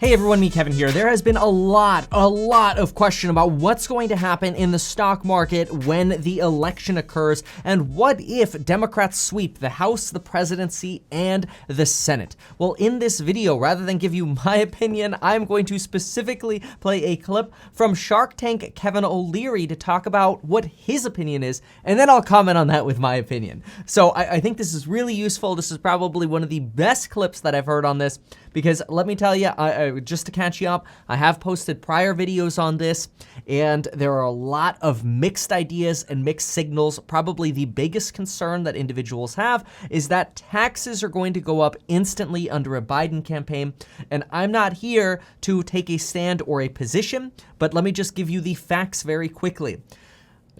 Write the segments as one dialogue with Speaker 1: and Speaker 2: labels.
Speaker 1: Hey everyone, me Kevin here. There has been a lot of question about what's going to happen in the stock market when the election occurs, and what if Democrats sweep the House, the presidency, and the Senate. Well, in this video, rather than give you my opinion, I'm going to specifically play a clip from Shark Tank Kevin O'Leary to talk about what his opinion is, and then I'll comment on that with my opinion. So I think this is really useful. This is probably one of the best clips that I've heard on this, because let me tell you, just to catch you up, I have posted prior videos on this, and there are a lot of mixed ideas and mixed signals. Probably the biggest concern that individuals have is that taxes are going to go up instantly under a Biden campaign, and I'm not here to take a stand or a position, but let me just give you the facts very quickly.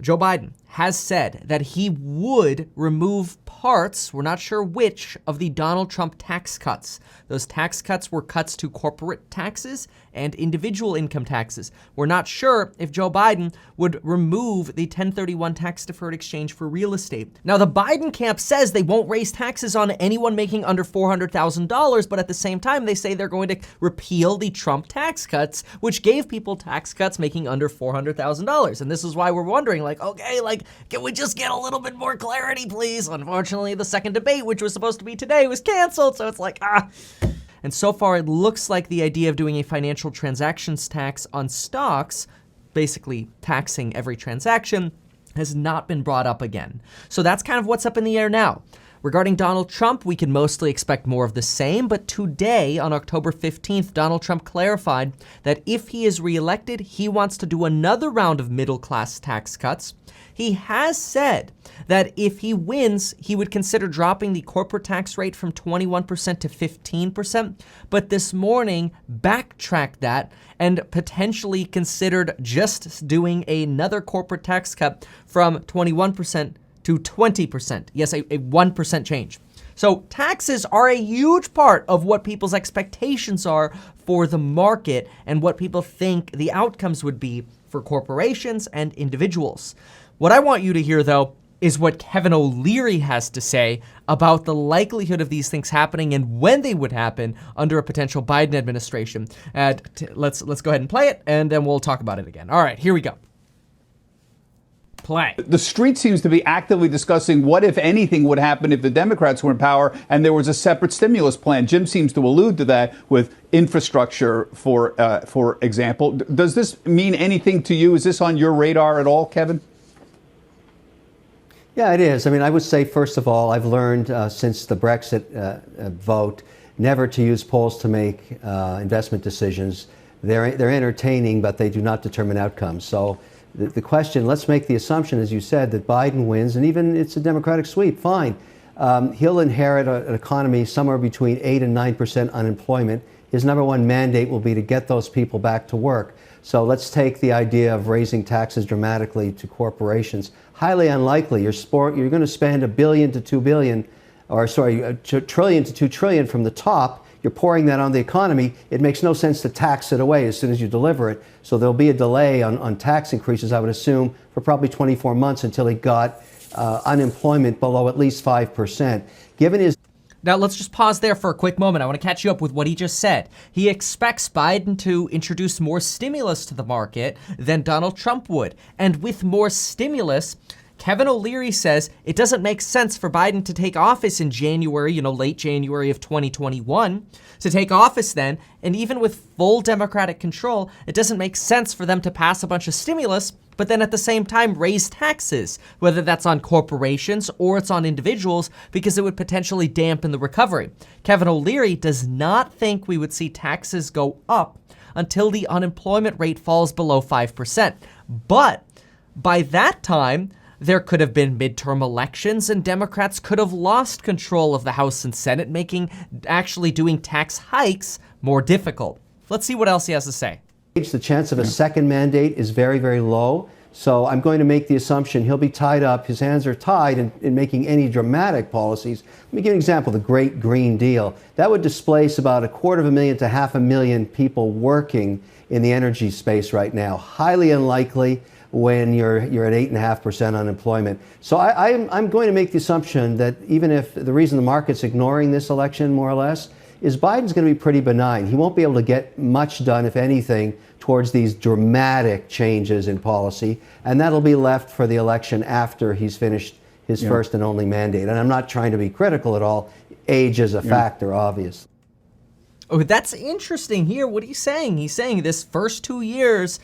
Speaker 1: Joe Biden has said that he would remove parts, we're not sure which, of the Donald Trump tax cuts. Those tax cuts were cuts to corporate taxes and individual income taxes. We're not sure if Joe Biden would remove the 1031 tax deferred exchange for real estate. Now, the Biden camp says they won't raise taxes on anyone making under $400,000, but at the same time, they say they're going to repeal the Trump tax cuts, which gave people tax cuts making under $400,000. And this is why we're wondering, okay, can we just get a little bit more clarity, please? Unfortunately, the second debate, which was supposed to be today, was canceled, so it's And so far, it looks like the idea of doing a financial transactions tax on stocks, basically taxing every transaction, has not been brought up again. So that's kind of what's up in the air now. Regarding Donald Trump, we can mostly expect more of the same, but today, on October 15th, Donald Trump clarified that if he is reelected, he wants to do another round of middle-class tax cuts. He has said that if he wins, he would consider dropping the corporate tax rate from 21% to 15%, but this morning backtracked that and potentially considered just doing another corporate tax cut from 21% to 20%. Yes, a 1% change. So taxes are a huge part of what people's expectations are for the market and what people think the outcomes would be for corporations and individuals. What I want you to hear, though, is what Kevin O'Leary has to say about the likelihood of these things happening and when they would happen under a potential Biden administration. Let's go ahead and play it, and then we'll talk about it again. All right, here we go. Play.
Speaker 2: The street seems to be actively discussing what, if anything, would happen if the Democrats were in power and there was a separate stimulus plan. Jim seems to allude to that with infrastructure, for example. Does this mean anything to you? Is this on your radar at all, Kevin?
Speaker 3: Yeah, it is. I mean, I would say, first of all, I've learned since the Brexit vote never to use polls to make investment decisions. They're entertaining, but they do not determine outcomes. So the question, let's make the assumption, as you said, that Biden wins, and even it's a Democratic sweep, fine. He'll inherit an economy somewhere between 8 and 9% unemployment. His number one mandate will be to get those people back to work. So let's take the idea of raising taxes dramatically to corporations. Highly unlikely. You're going to spend $1 billion to $2 billion, or sorry, $1 trillion to $2 trillion from the top. You're pouring that on the economy. It makes no sense to tax it away as soon as you deliver it. So there'll be a delay on tax increases, I would assume, for probably 24 months until he got unemployment below at least 5%. Given his
Speaker 1: Now, let's just pause there for a quick moment. I want to catch you up with what he just said. He expects Biden to introduce more stimulus to the market than Donald Trump would. And with more stimulus, Kevin O'Leary says it doesn't make sense for Biden to take office in January, late January of 2021, to take office then, and even with full Democratic control, it doesn't make sense for them to pass a bunch of stimulus, but then at the same time raise taxes, whether that's on corporations or it's on individuals, because it would potentially dampen the recovery. Kevin O'Leary does not think we would see taxes go up until the unemployment rate falls below 5%. But by that time, there could have been midterm elections and Democrats could have lost control of the House and Senate, making actually doing tax hikes more difficult. Let's see what else he has to say.
Speaker 3: The chance of a second mandate is very, very low. So I'm going to make the assumption he'll be tied up. His hands are tied in making any dramatic policies. Let me give you an example, the Great Green Deal. That would displace about 250,000 to 500,000 people working in the energy space right now. Highly unlikely when you're at 8.5% unemployment. So I'm going to make the assumption that even if the reason the market's ignoring this election more or less is Biden's going to be pretty benign. He won't be able to get much done, if anything, towards these dramatic changes in policy, and that'll be left for the election after he's finished his first and only mandate. And I'm not trying to be critical at all. Age is a factor, obviously.
Speaker 1: Oh, that's interesting here. What are you saying? He's saying this first 2 years,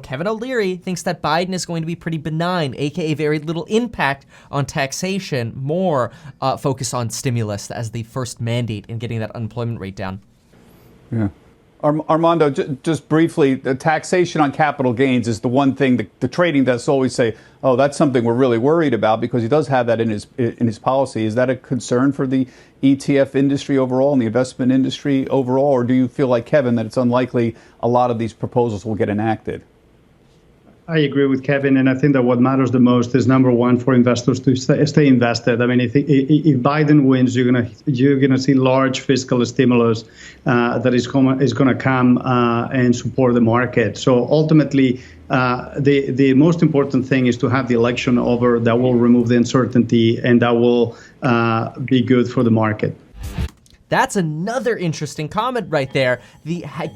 Speaker 1: Kevin O'Leary thinks that Biden is going to be pretty benign, aka very little impact on taxation, more focus on stimulus as the first mandate in getting that unemployment rate down.
Speaker 2: Yeah. Armando, just briefly, the taxation on capital gains is the one thing the trading desks always say, oh, that's something we're really worried about, because he does have that in his policy. Is that a concern for the ETF industry overall and the investment industry overall, or do you feel like Kevin that it's unlikely a lot of these proposals will get enacted?
Speaker 4: I agree with Kevin, and I think that what matters the most is, number one, for investors to stay invested. I mean, if Biden wins, you're gonna see large fiscal stimulus that is gonna come and support the market. So ultimately, the most important thing is to have the election over. That will remove the uncertainty, and that will be good for the market.
Speaker 1: That's another interesting comment right there.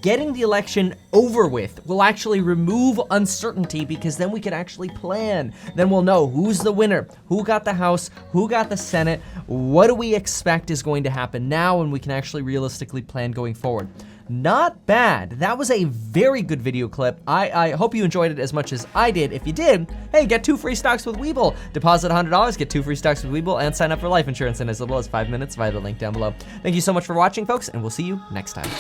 Speaker 1: Getting the election over with will actually remove uncertainty, because then we can actually plan. Then we'll know who's the winner, who got the House, who got the Senate, what do we expect is going to happen now, and we can actually realistically plan going forward. Not bad. That was a very good video clip. I hope you enjoyed it as much as I did. If you did, hey, get 2 free stocks with Webull. Deposit $100, get 2 free stocks with Webull, and sign up for life insurance in as little as 5 minutes via the link down below. Thank you so much for watching, folks, and we'll see you next time.